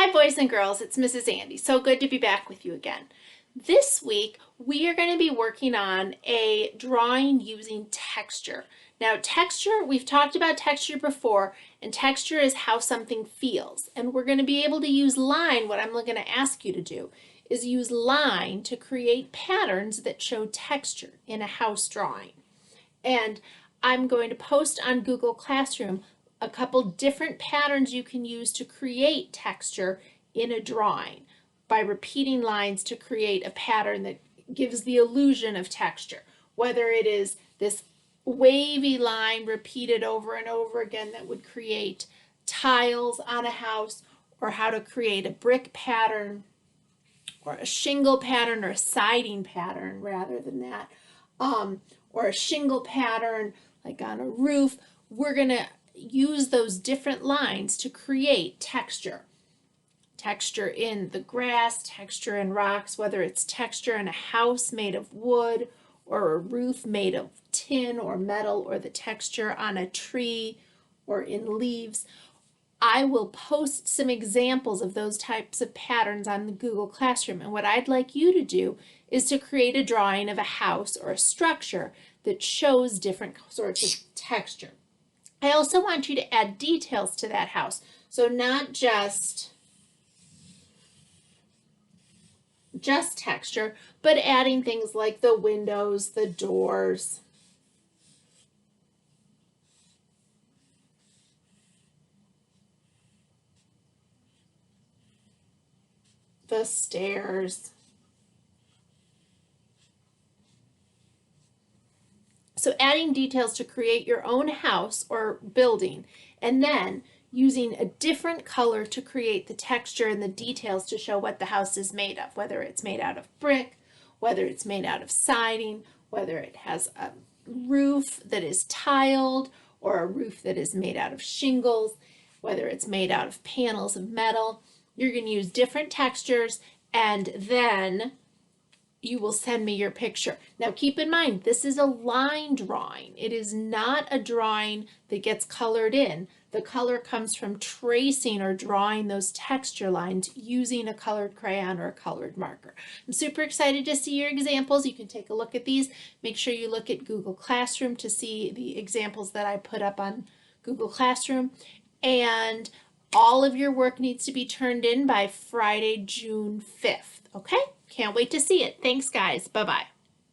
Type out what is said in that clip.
Hi boys and girls, it's Mrs. Andy. So good to be back with you again. This week we are going to be working on a drawing using texture. Now texture, we've talked about texture before, and texture is how something feels. And we're going to be able to use line. What I'm going to ask you to do is use line to create patterns that show texture in a house drawing. And I'm going to post on Google Classroom a couple different patterns you can use to create texture in a drawing by repeating lines to create a pattern that gives the illusion of texture, whether it is this wavy line repeated over and over again that would create tiles on a house, or how to create a brick pattern or a shingle pattern or a siding pattern rather than that, or a shingle pattern like on a roof. We're going to use those different lines to create texture. Texture in the grass, texture in rocks, whether it's texture in a house made of wood or a roof made of tin or metal, or the texture on a tree or in leaves. I will post some examples of those types of patterns on the Google Classroom, and what I'd like you to do is to create a drawing of a house or a structure that shows different sorts of texture. I also want you to add details to that house, so not just texture, but adding things like the windows, the doors, the stairs. So adding details to create your own house or building, and then using a different color to create the texture and the details to show what the house is made of, whether it's made out of brick, whether it's made out of siding, whether it has a roof that is tiled or a roof that is made out of shingles, whether it's made out of panels of metal. You're going to use different textures, and then you will send me your picture. Now keep in mind, this is a line drawing. It is not a drawing that gets colored in. The color comes from tracing or drawing those texture lines using a colored crayon or a colored marker. I'm super excited to see your examples. You can take a look at these. Make sure you look at Google Classroom to see the examples that I put up on Google Classroom. And all of your work needs to be turned in by Friday, June 5th. Okay? Can't wait to see it. Thanks, guys. Bye-bye.